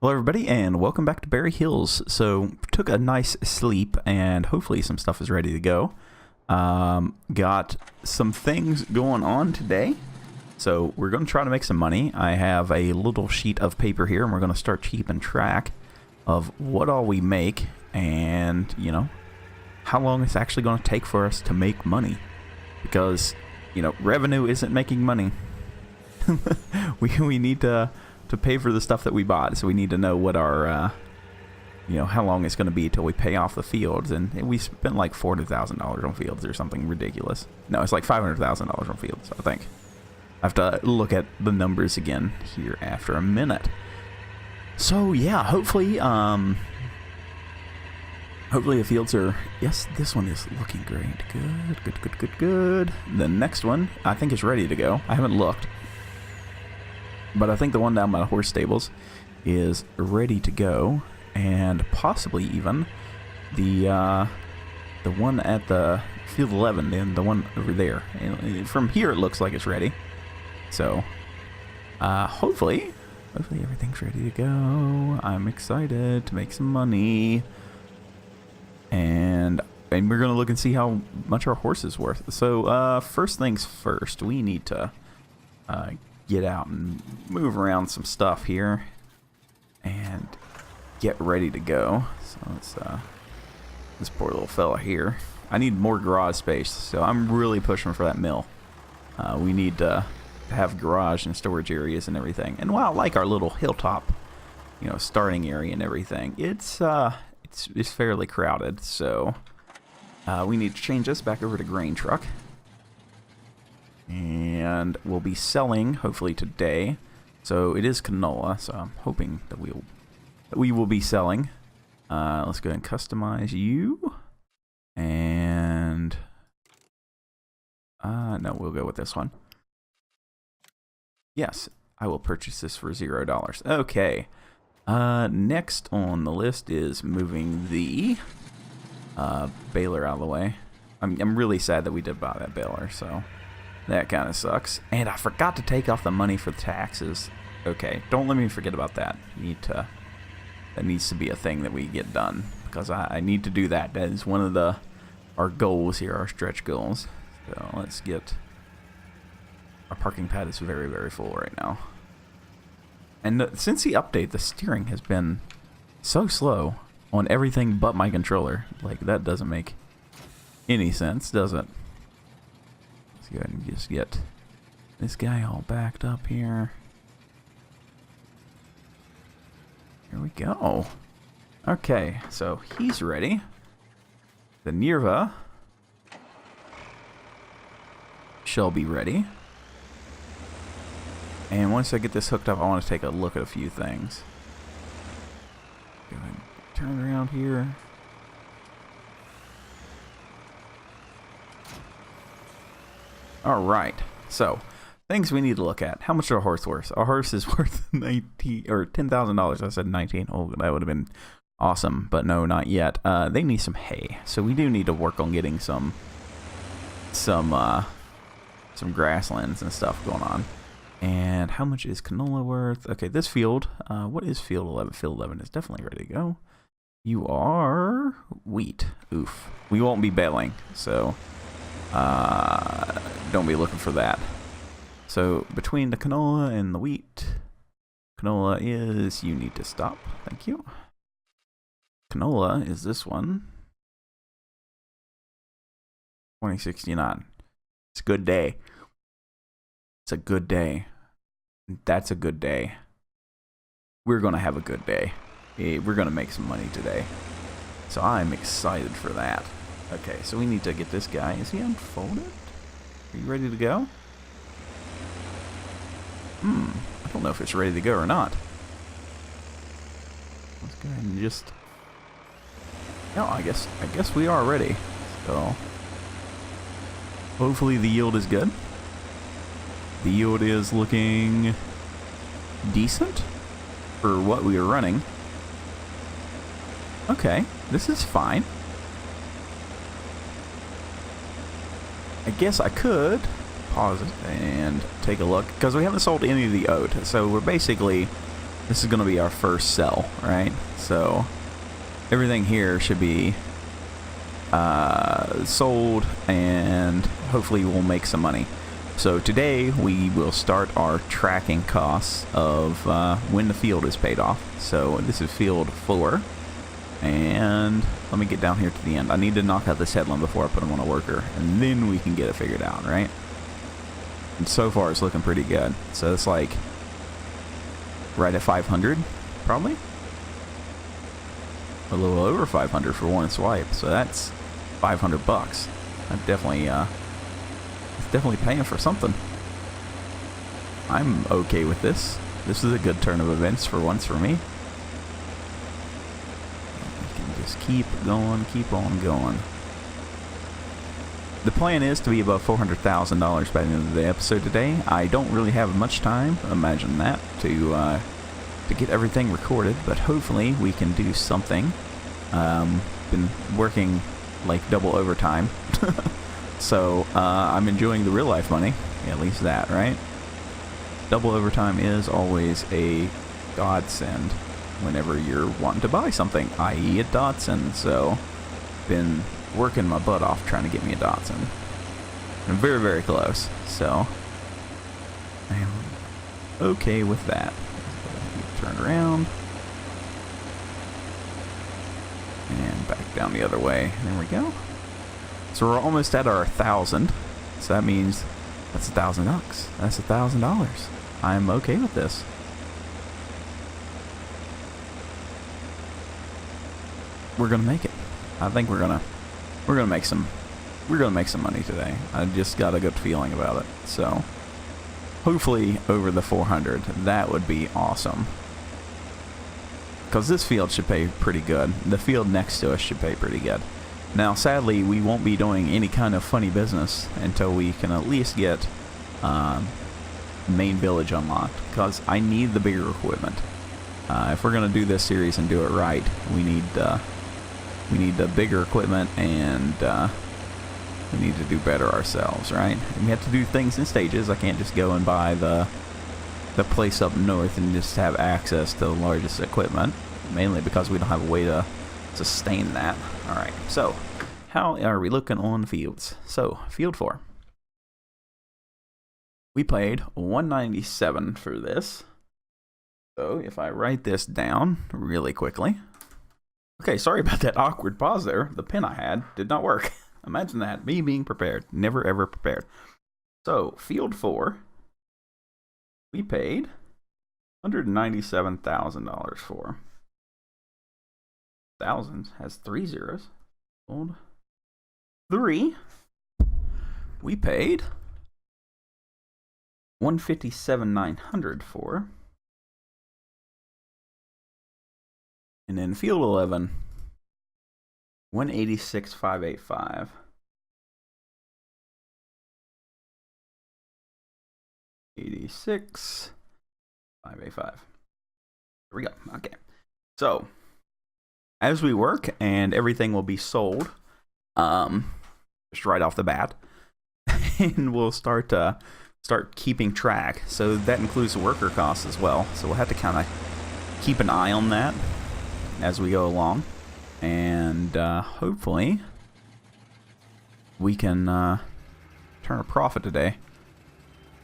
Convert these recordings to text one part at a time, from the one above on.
Hello everybody and welcome back to Berry Hills. So took a nice sleep and hopefully some stuff is ready to go. Got some things going on today. So we're going to try to make some money. I have a little sheet of paper here and we're going to start keeping track of what all we make and, you know, how long it's actually going to take for us to make money. Because, you know, revenue isn't making money. we need to pay for the stuff that we bought, so we need to know what our, you know, how long it's going to be till we pay off the fields, and we spent like $40,000 on fields or something ridiculous. No, it's like $500,000 on fields, I think. I have to look at the numbers again here after a minute. So yeah, hopefully the fields are, yes, this one is looking great. Good. The next one, I think is ready to go. I haven't looked. But I think the one down by the horse stables is ready to go, and possibly even the one at the field 11, and the one over there. And from here, it looks like it's ready. So, hopefully everything's ready to go. I'm excited to make some money, and we're gonna look and see how much our horse is worth. So, first things first, we need to get out and move around some stuff here and get ready to go. So let's this poor little fella here. I need more garage space, so I'm really pushing for that mill. We need to have garage and storage areas and everything. And while I like our little hilltop, you know, starting area and everything, it's fairly crowded. So we need to change this back over to grain truck. And we'll be selling hopefully today. So it is canola, so I'm hoping that we will be selling. Let's go ahead and customize you. And no, we'll go with this one. Yes, I will purchase this for $0. Okay. Next on the list is moving the baler out of the way. I'm really sad that we did buy that baler, so that kind of sucks. And I forgot to take off the money for the taxes. Okay, don't let me forget about that. That needs to be a thing that we get done, because I need to do that. That is one of our goals here, our stretch goals. So let's get, our parking pad is very, very full right now. And since the update, the steering has been so slow on everything but my controller. Like, that doesn't make any sense, does it? Go ahead and just get this guy all backed up here. Here we go. Okay, so he's ready. The Nirva shall be ready. And once I get this hooked up, I want to take a look at a few things. Go ahead and turn around here. Alright, so things we need to look at. How much is our horse worth? Our horse is worth $10,000. I said 19. Oh, that would have been awesome, but no, not yet. They need some hay, so we do need to work on getting some grasslands and stuff going on. And how much is canola worth? Okay, this field. What is field 11? Field 11 is definitely ready to go. You are wheat. Oof. We won't be baling, so don't be looking for that. So between the canola and the wheat, canola is, you need to stop. Thank you. Canola is this one. 2069. It's a good day. It's a good day. That's a good day. We're gonna have a good day. We're gonna make some money today. So I'm excited for that. Okay, so we need to get this guy. Is he unfolded? Are you ready to go? I don't know if it's ready to go or not. Let's go ahead and just... No, I guess we are ready. So hopefully the yield is good. The yield is looking decent for what we are running. Okay, this is fine. I guess I could pause it and take a look, because we haven't sold any of the oat, so we're basically this is going to be our first sell, right? So everything here should be sold, and hopefully we'll make some money. So today we will start our tracking costs of when the field is paid off. So this is field 4, and let me get down here to the end. I need to knock out this headland before I put them on a worker, and then we can get it figured out, right? And so far it's looking pretty good. So it's like right at 500 probably, a little over 500 for one swipe. So that's $500. That definitely it's definitely paying for something. I'm okay with this. This is a good turn of events for once for me. We can just keep going, keep on going. The plan is to be above $400,000 by the end of the episode today. I don't really have much time, imagine that, to get everything recorded, but hopefully we can do something. Been working like double overtime, so I'm enjoying the real life money, at least that, right? Double overtime is always a godsend whenever you're wanting to buy something, i.e. a Datsun. So been working my butt off trying to get me a Datsun. I'm very, very close, so I am okay with that. Turn around and back down the other way. There we go. So we're almost at our 1,000. So that means that's $1,000. That's $1,000. I'm okay with this. We're gonna make it. I think we're gonna make some money today. I just got a good feeling about it. So hopefully over the 400. That would be awesome. Because this field should pay pretty good. The field next to us should pay pretty good. Now, sadly, we won't be doing any kind of funny business until we can at least get main village unlocked, because I need the bigger equipment. If we're going to do this series and do it right, we need the bigger equipment, and we need to do better ourselves, right? And we have to do things in stages. I can't just go and buy the place up north and just have access to the largest equipment, mainly because we don't have a way to sustain that. Alright, so how are we looking on fields? So, field 4. We paid $197 for this. So, if I write this down really quickly. Okay, sorry about that awkward pause there. The pen I had did not work. Imagine that, me being prepared. Never ever prepared. So, field 4. We paid $197,000 for. Thousands has 3 zeros. Hold. 3. We paid $157,900 for. And then field 11, $186,585. $86,585. There we go. Okay. So, as we work, and everything will be sold, just right off the bat, and we'll start keeping track. So that includes the worker costs as well. So we'll have to kind of keep an eye on that as we go along, and hopefully we can turn a profit today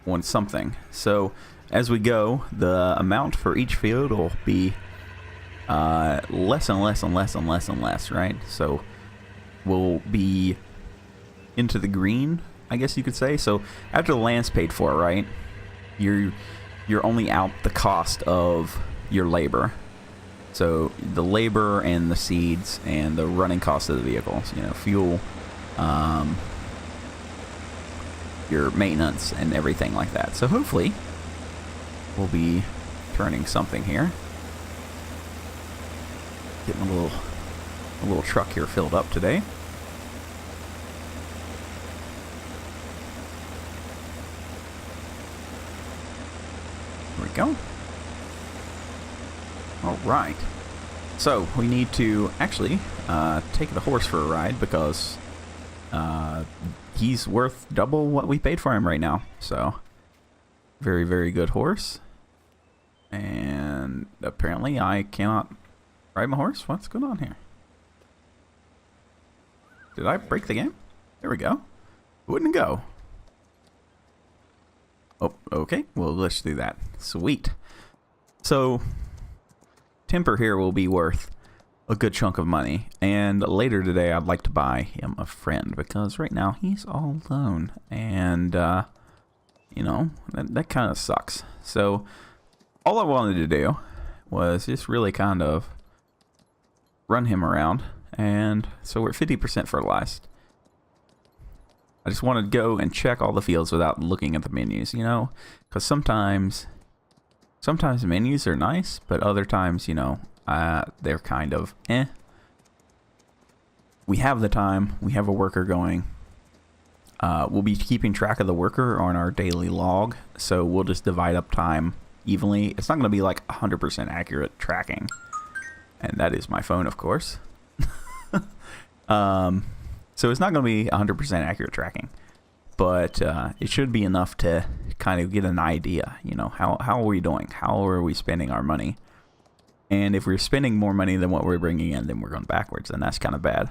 on something. So as we go, the amount for each field will be less and less and less and less and less, right? So we'll be into the green, I guess you could say. So after the land's paid for, right, you're only out the cost of your labor. So the labor and the seeds and the running cost of the vehicles, you know, fuel, your maintenance and everything like that. So hopefully we'll be turning something here. Getting a little truck here filled up today. There we go. All right. So we need to actually take the horse for a ride, because he's worth double what we paid for him right now. So very, very good horse. And apparently I cannot ride my horse. What's going on here? Did I break the game? There we go. Wouldn't go. Oh, okay. Well, let's do that. Sweet. So, Temper here will be worth a good chunk of money. And later today, I'd like to buy him a friend. Because right now, he's all alone. And, you know, that kind of sucks. So, all I wanted to do was just really kind of run him around. And so we're 50% fertilized. I just want to go and check all the fields without looking at the menus, you know? Because sometimes the menus are nice, but other times, you know, they're kind of eh. We have the time. We have a worker going. We'll be keeping track of the worker on our daily log, so we'll just divide up time evenly. It's not going to be like 100% accurate tracking. And that is my phone, of course. So it's not going to be 100% accurate tracking, but it should be enough to kind of get an idea, you know, how are we doing? How are we spending our money? And if we're spending more money than what we're bringing in, then we're going backwards, and that's kind of bad.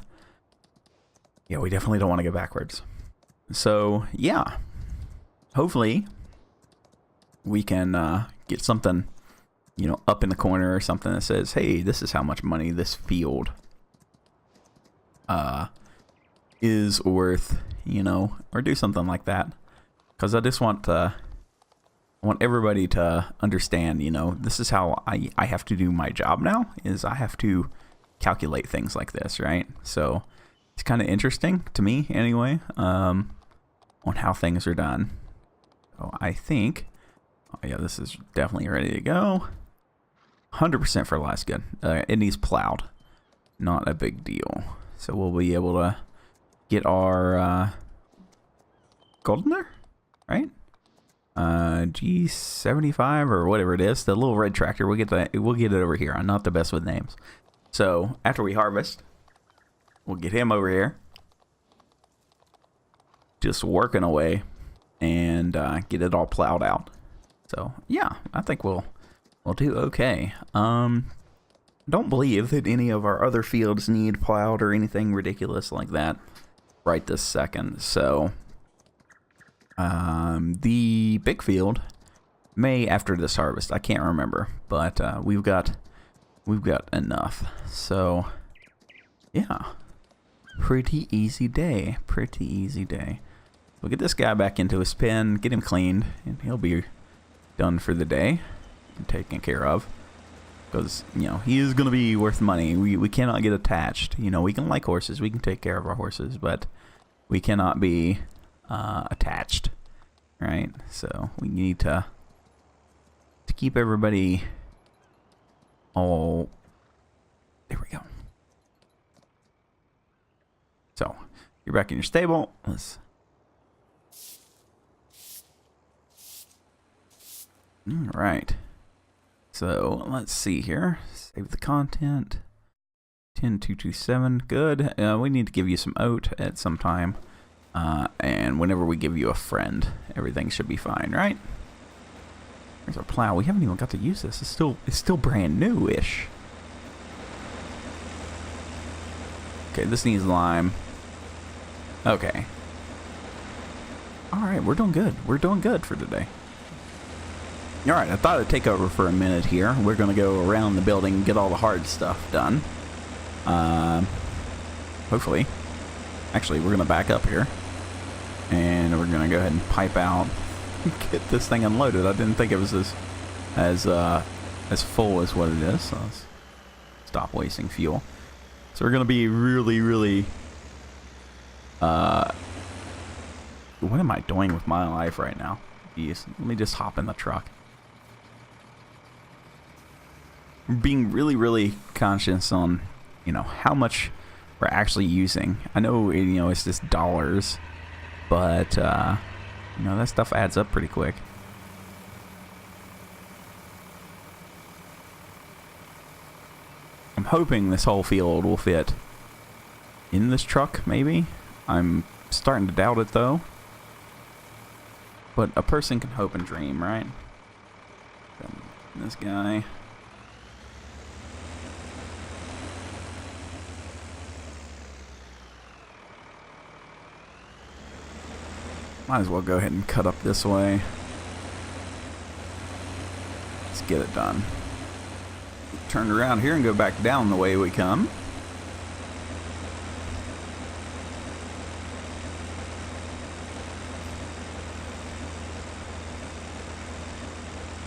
Yeah, we definitely don't want to go backwards. So, yeah, hopefully we can get something, you know, up in the corner or something that says, hey, this is how much money this field is worth, you know, or do something like that. Because I just want everybody to understand, you know, this is how I have to do my job now, is I have to calculate things like this, right? So it's kind of interesting to me anyway, on how things are done. So I think, oh yeah, this is definitely ready to go. 100% fertilized, good. It needs plowed, not a big deal. So we'll be able to get our Yagodnoe, right? G75 or whatever it is, the little red tractor. We'll get that. We'll get it over here. I'm not the best with names. So after we harvest, we'll get him over here, just working away, and get it all plowed out. So yeah, I think we'll do okay. Don't believe that any of our other fields need plowed or anything ridiculous like that right this second. So the big field may after this harvest. I can't remember, but we've got enough. So yeah, pretty easy day. Pretty easy day. We'll get this guy back into his pen, get him cleaned, and he'll be done for the day and taken care of. Because, you know, he is going to be worth money. We cannot get attached. You know, we can like horses. We can take care of our horses. But we cannot be attached. Right? So we need to keep everybody all... There we go. So, you're back in your stable. Let's... Alright. So, let's see here. Save the content. 10227. Good. We need to give you some oat at some time. And whenever we give you a friend, everything should be fine, right? There's our plow. We haven't even got to use this. It's still brand new-ish. Okay, this needs lime. Okay. Alright, we're doing good. We're doing good for today. Alright, I thought I'd take over for a minute here. We're going to go around the building and get all the hard stuff done. Hopefully. Actually, we're going to back up here. And we're going to go ahead and pipe out. Get this thing unloaded. I didn't think it was as full as what it is. So let's stop wasting fuel. So we're going to be really, really... what am I doing with my life right now? Jeez, let me just hop in the truck. Being really, really conscious on, you know, how much we're actually using. I know, you know, it's just dollars, but, you know, that stuff adds up pretty quick. I'm hoping this whole field will fit in this truck, maybe. I'm starting to doubt it, though. But a person can hope and dream, right? this guy. Might as well go ahead and cut up this way. Let's get it done. Turn around here and go back down the way we come.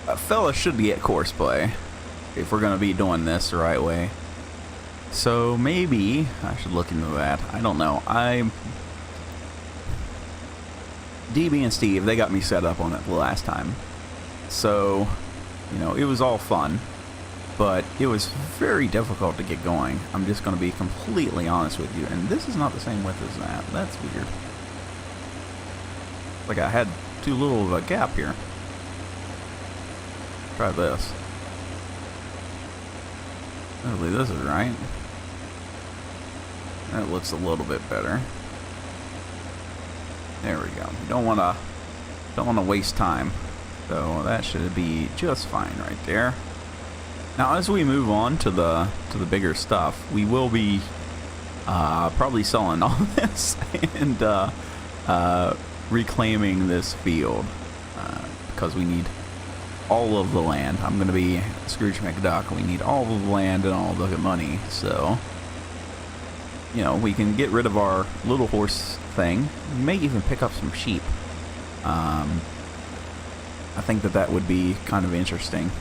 A fella should be at course play if we're going to be doing this the right way. So maybe I should look into that. I don't know. DB and Steve, they got me set up on it the last time. So, you know, it was all fun, but it was very difficult to get going. I'm just going to be completely honest with you. And this is not the same width as that. That's weird. Like I had too little of a gap here. Try this. Hopefully this is right. That looks a little bit better. There we go. You don't want to waste time. So that should be just fine right there. Now as we move on to the bigger stuff, we will be probably selling all this and reclaiming this field because we need all of the land. I'm going to be Scrooge McDuck. We need all of the land and all of the money. So, you know, we can get rid of our little horse thing. We may even pick up some sheep. I think that would be kind of interesting.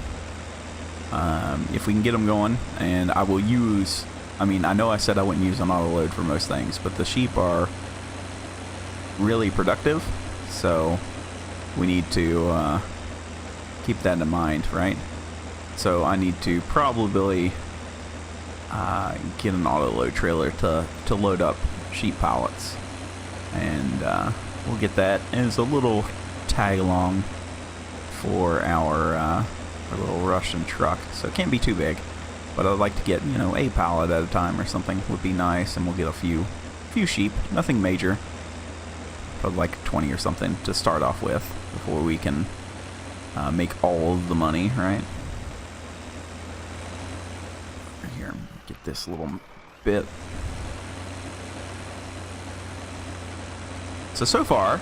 If we can get them going, and I will use, I mean, I know I said I wouldn't use an auto load for most things, but the sheep are really productive, so we need to keep that in mind, right? So I need to probably get an auto load trailer to load up sheep pallets, and we'll get that as a little tag along for our little Russian truck. So it can't be too big, but I'd like to get, you know, a pallet at a time or something would be nice, and we'll get a few sheep, nothing major, probably like 20 or something to start off with before we can make all of the money, right? Here, get this little bit. So far,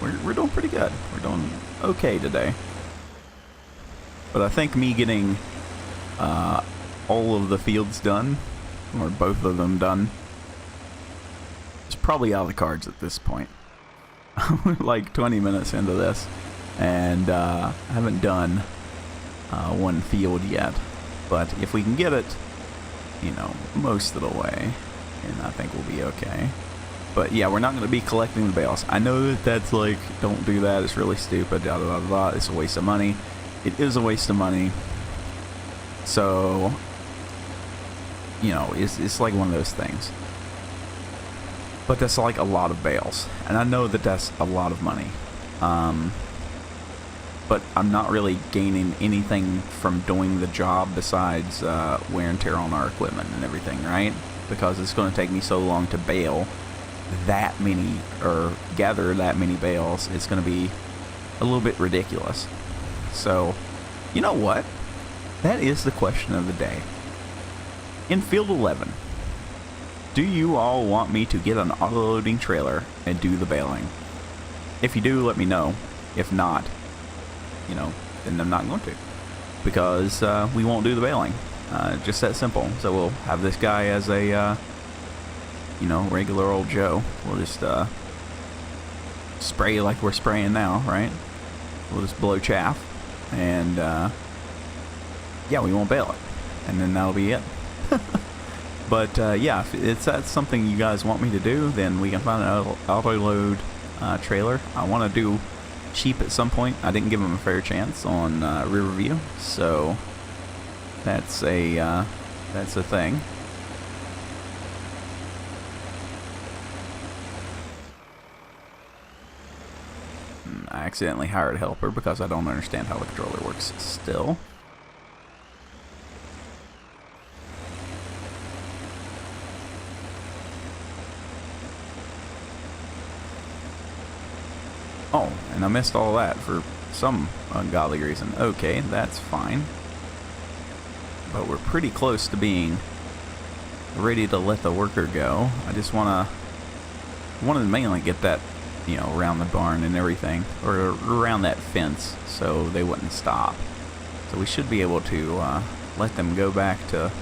we're doing pretty good. We're doing okay today. But I think me getting all of the fields done, or both of them done, is probably out of the cards at this point. We're like 20 minutes into this, and I haven't done one field yet. But if we can get it, you know, most of the way, and I think we'll be okay. But yeah, we're not going to be collecting the bales. I know that that's like, don't do that, it's really stupid, da da da da, it's a waste of money. It is a waste of money. So, you know, it's like one of those things. But that's like a lot of bales, and I know that that's a lot of money. But I'm not really gaining anything from doing the job besides wear and tear on our equipment and everything, right? Because it's going to take me so long to bale that many, or gather that many bales. It's going to be a little bit ridiculous. So, you know what? That is the question of the day. In Field 11, do you all want me to get an auto-loading trailer and do the baling? If you do, let me know. If not, you know, then I'm not going to. Because we won't do the baling. Just that simple. So we'll have this guy as a, you know, regular old Joe. We'll just spray like we're spraying now, right? We'll just blow chaff. And, yeah, we won't bale it. And then that'll be it. But, yeah, if that's something you guys want me to do, then we can find an auto-load trailer. I want to do sheep at some point. I didn't give them a fair chance on Riverview, so that's a thing. I accidentally hired a helper because I don't understand how the controller works still. Oh, and I missed all that for some ungodly reason. Okay, that's fine. but we're pretty close to being ready to let the worker go. I just wanted to mainly get that, you know, around the barn and everything, or around that fence, so they wouldn't stop. So we should be able to let them go back to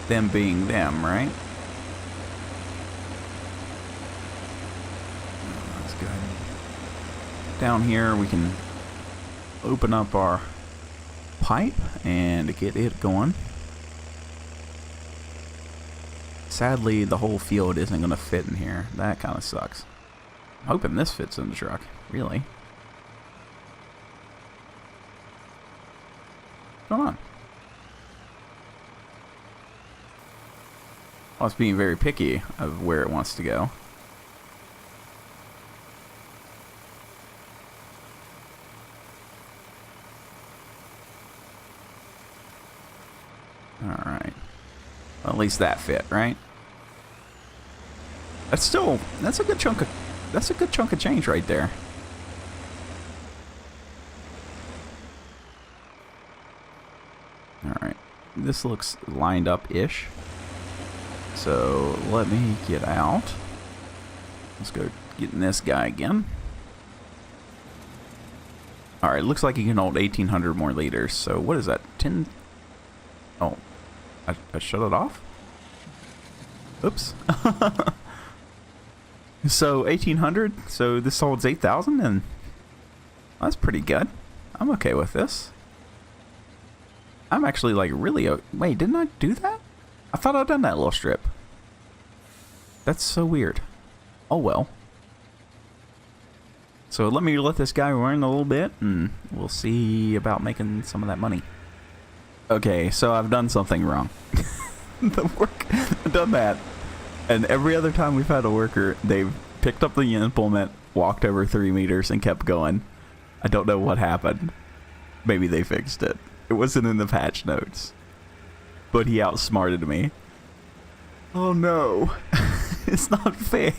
them being them, right? That's good. Down here we can open up our pipe and get it going. Sadly, the whole field isn't going to fit in here. That kind of sucks. I'm hoping this fits in the truck. Really? What's going on? Oh, it's being very picky of where it wants to go. Alright. Well, at least that fit, right? That's a good chunk of change right there. Alright. This looks lined up-ish. So let me get out. Let's go get in this guy again. Alright, looks like you can hold 1,800 more liters. So what is that? 10? Oh, I shut it off? Oops. So 1,800. So this holds 8,000, and that's pretty good. I'm okay with this. I'm actually like really. Wait, didn't I do that? I thought I'd done that little strip. That's so weird. Oh well. So let me let this guy run a little bit, and we'll see about making some of that money. Okay, so I've done something wrong. I've done that. And every other time we've had a worker, they've picked up the implement, walked over 3 meters, and kept going. I don't know what happened. Maybe they fixed it. It wasn't in the patch notes. But he outsmarted me. Oh no. It's not fair.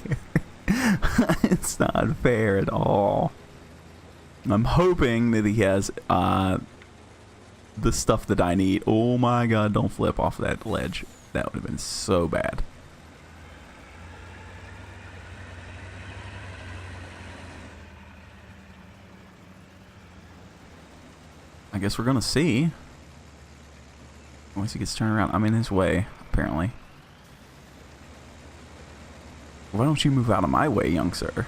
It's not fair at all. I'm hoping that he has the stuff that I need. Oh my god, don't flip off that ledge. That would have been so bad. I guess we're gonna see. Once he gets turned around, I'm in his way, apparently. Why don't you move out of my way, young sir?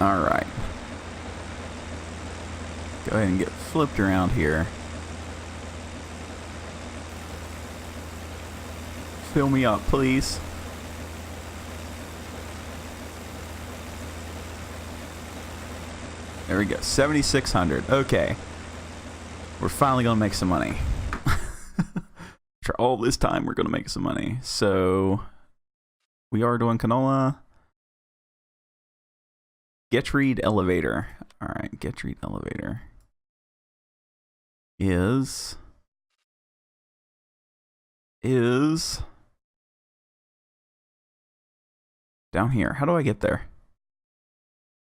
Alright. Go ahead and get flipped around here. Fill me up, please. There we go. 7,600. Okay. We're finally going to make some money. After all this time, we're going to make some money. So, we are doing canola. Get read elevator. Alright, get read elevator is down here. How do I get there?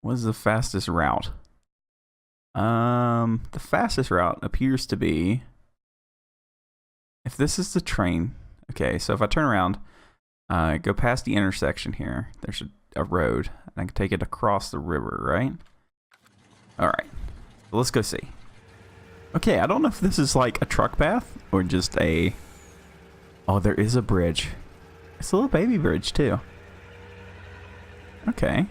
What is the fastest route? The fastest route appears to be, if this is the train. Okay, so if I turn around, go past the intersection here, there's a road, and I can take it across the river, right? Alright, so let's go see. Okay, I don't know if this is like a truck path or just a... Oh, there is a bridge. It's a little baby bridge too. Okay.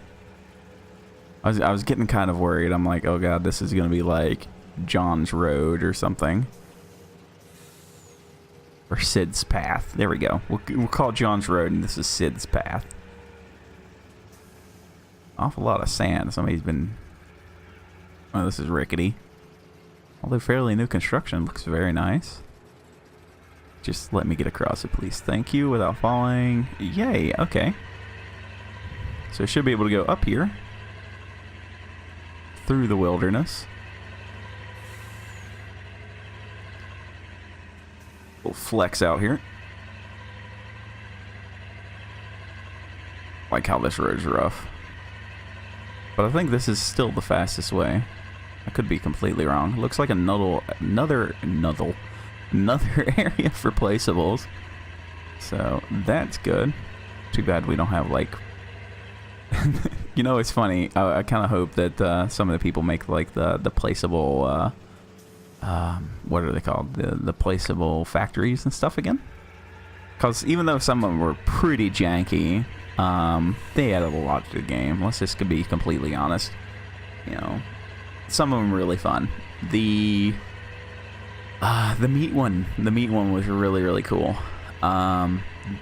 I was getting kind of worried. I'm like, oh god, this is gonna be like John's Road or something. Or Sid's Path. There we go. We'll call it John's Road, and this is Sid's Path. Awful lot of sand. Somebody's been... Oh, this is rickety. Although fairly new construction, looks very nice. Just let me get across it, please. Thank you, without falling. Yay, okay. So I should be able to go up here. Through the wilderness. We'll flex out here. Like how this road's rough. But I think this is still the fastest way. I could be completely wrong. Looks like another area for placeables. So that's good. Too bad we don't have like... You know, it's funny. I kind of hope that some of the people make like the placeable... what are they called? The placeable factories and stuff again. Because even though some of them were pretty janky, they added a lot to the game. Let's just be completely honest. You know, some of them really fun. The meat one was really cool.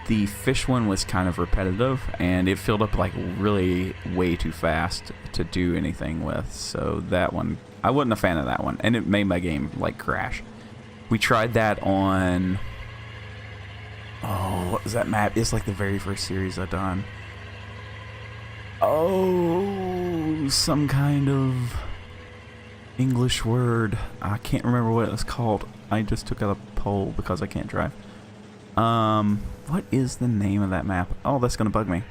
The fish one was kind of repetitive, and it filled up like really way too fast to do anything with. So that one, I wasn't a fan of that one, and it made my game like crash. We tried that on, oh, what was that map? It's like the very first series I've done. Oh, some kind of English word. I can't remember what it was called. I just took out a poll because I can't drive. What is the name of that map? Oh, that's gonna bug me.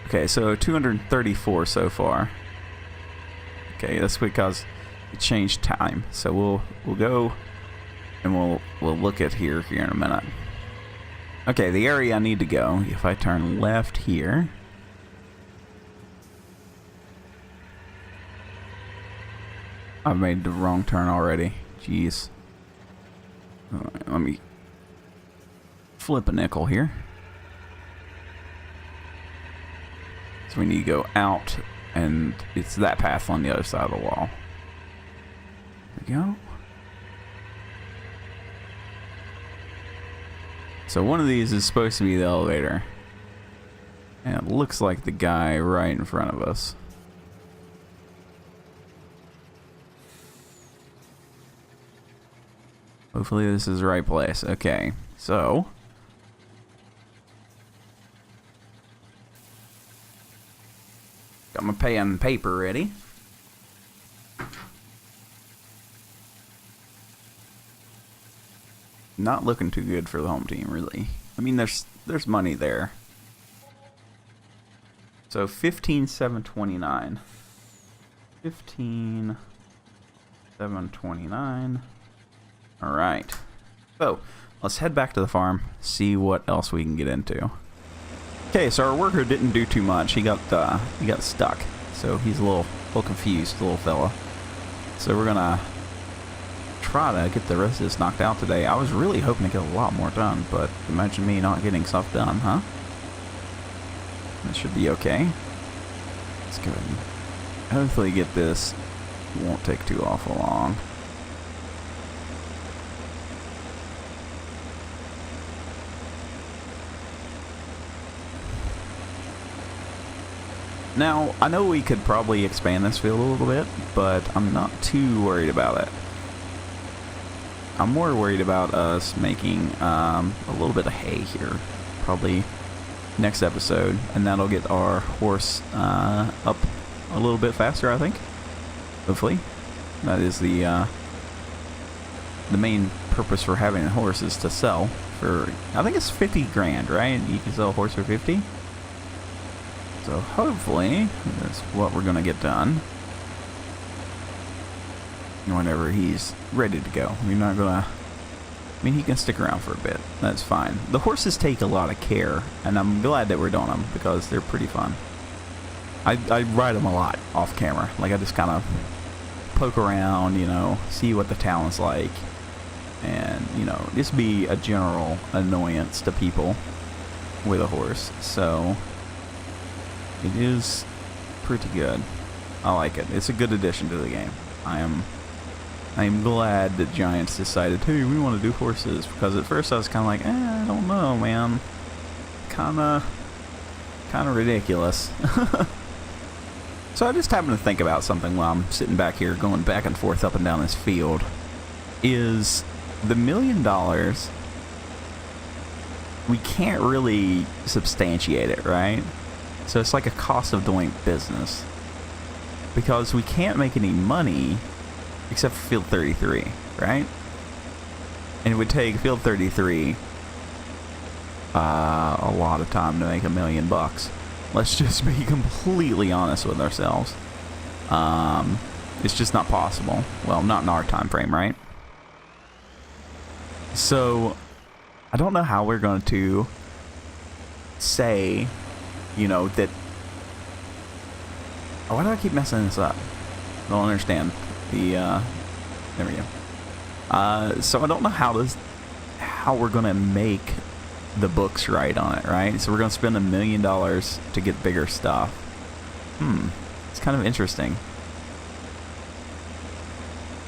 Okay, so 234 so far. Okay, that's because it changed time. So we'll go and we'll look at here in a minute. Okay, the area I need to go, if I turn left here. I've made the wrong turn already. Jeez. Alright, let me flip a nickel here. So we need to go out, and it's that path on the other side of the wall. There we go. So one of these is supposed to be the elevator. And it looks like the guy right in front of us. Hopefully this is the right place. Okay, so got my pen and paper ready. Not looking too good for the home team, really. I mean, there's money there. So 15,729. 15,729. Alright, so let's head back to the farm, see what else we can get into. Okay, so our worker didn't do too much. He got stuck, so he's a little confused, little fella. So we're gonna try to get the rest of this knocked out today. I was really hoping to get a lot more done, but imagine me not getting stuff done, huh? That should be okay. Let's go ahead and hopefully get this. Won't take too awful long. Now, I know we could probably expand this field a little bit, but I'm not too worried about it. I'm more worried about us making a little bit of hay here, probably next episode, and that'll get our horse up a little bit faster, I think. Hopefully. That is the main purpose for having a horse, is to sell for, I think it's 50 grand, right? You can sell a horse for 50. So hopefully that's what we're gonna get done whenever he's ready to go. We're not gonna, I mean, he can stick around for a bit. That's fine. The horses take a lot of care, and I'm glad that we're doing them because they're pretty fun. I ride them a lot off camera. Like, I just kind of poke around, you know, see what the town's like, and, you know, just be a general annoyance to people with a horse. So it is pretty good. I like it. It's a good addition to the game. I am glad that Giants decided, hey, we want to do horses, because at first I was kind of like, I don't know, man. Kind of ridiculous. So I just happened to think about something while I'm sitting back here going back and forth up and down this field. Is the $1 million, we can't really substantiate it, right? So it's like a cost of doing business, because we can't make any money except for field 33, right? And it would take field 33 a lot of time to make $1 million. Let's just be completely honest with ourselves. It's just not possible. Well, not in our time frame, right? So I don't know how we're going to say, you know, that... Oh, why do I keep messing this up? I don't understand. There we go. So I don't know how we're going to make the books right on it, right? So we're going to spend $1 million to get bigger stuff. It's kind of interesting.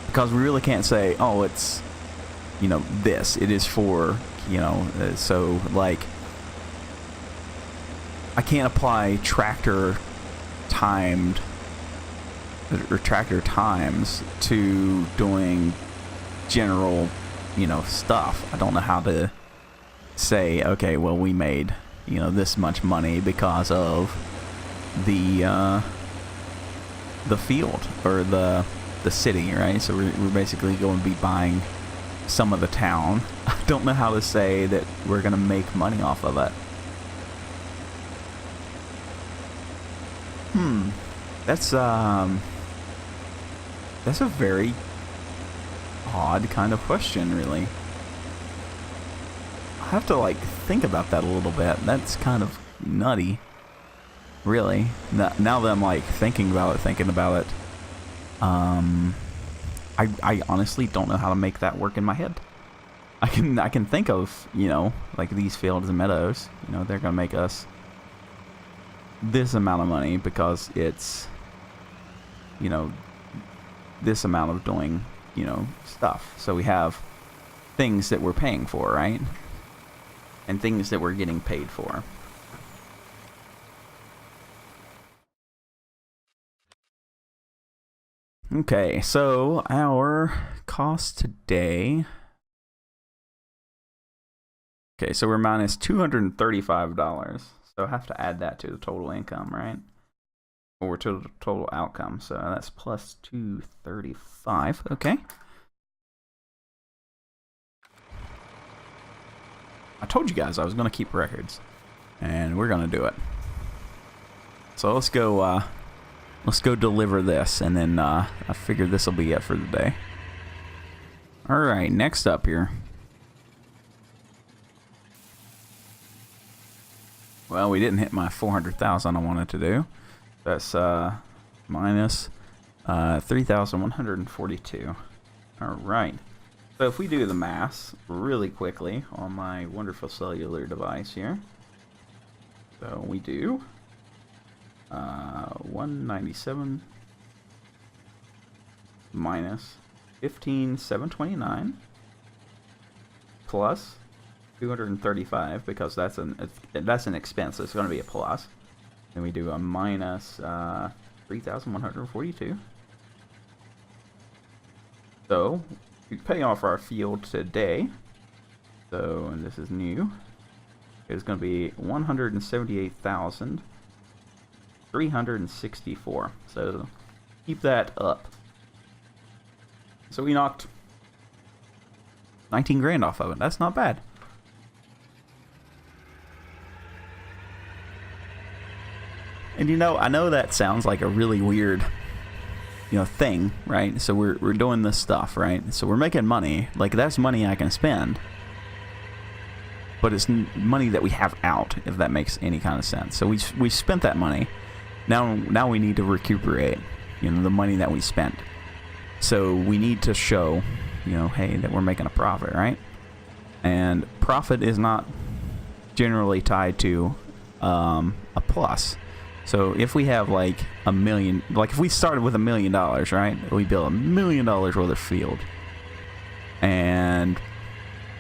Because we really can't say, oh, it's, you know, this. It is for, you know, so, like, I can't apply tractor timed, or tractor times to doing general, you know, stuff. I don't know how to say, okay, well, we made, you know, this much money because of the field, or the city, right? So we're basically going to be buying some of the town. I don't know how to say that we're going to make money off of it. That's a very odd kind of question, really. I have to, like, think about that a little bit. That's kind of nutty, really. Now that I'm, like, thinking about it, I honestly don't know how to make that work in my head. I can think of, you know, like these fields and meadows, you know, they're gonna make us this amount of money because it's, you know, this amount of doing, you know, stuff. So we have things that we're paying for, right? And things that we're getting paid for. Okay, so our cost today... Okay, so we're minus $235. So I have to add that to the total income, right? Or to the total outcome. So that's plus 235. Okay. I told you guys I was going to keep records. And we're going to do it. So let's go deliver this. And then I figured this will be it for the day. Alright, next up here. Well, we didn't hit my 400,000 I wanted to do. That's minus 3,142. Alright. So if we do the math really quickly on my wonderful cellular device here. So we do 197 minus 15,729 plus 235, because that's an expense, so it's going to be a plus. Then we do a minus 3,142. So we pay off our field today. So, and this is new. It's going to be 178,364. So keep that up. So we knocked 19 grand off of it. That's not bad. And you know, I know that sounds like a really weird, you know, thing, right? So we're doing this stuff, right? So we're making money. Like, that's money I can spend. But it's money that we have out, if that makes any kind of sense. So we spent that money. Now we need to recuperate, you know, the money that we spent. So we need to show, you know, hey, that we're making a profit, right? And profit is not generally tied to a plus. So if we have like $1 million, like if we started with $1 million, right? We built $1 million worth of field, and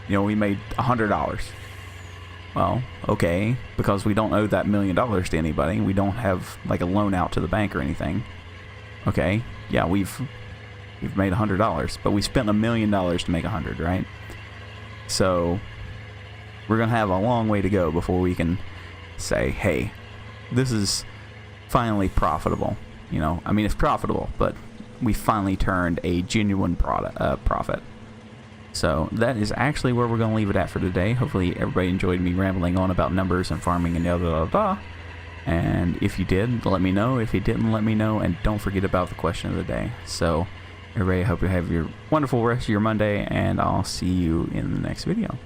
you know, we made $100. Well, okay, because we don't owe that $1 million to anybody. We don't have like a loan out to the bank or anything. Okay, yeah, we've made $100, but we spent $1 million to make 100, right? So we're gonna have a long way to go before we can say, hey, this is finally profitable. You know, I mean, it's profitable, but we finally turned a genuine profit. So that is actually where we're going to leave it at for today. Hopefully everybody enjoyed me rambling on about numbers and farming and blah. And if you did, let me know. If you didn't, let me know. And don't forget about the question of the day. So everybody, I hope you have your wonderful rest of your Monday, and I'll see you in the next video.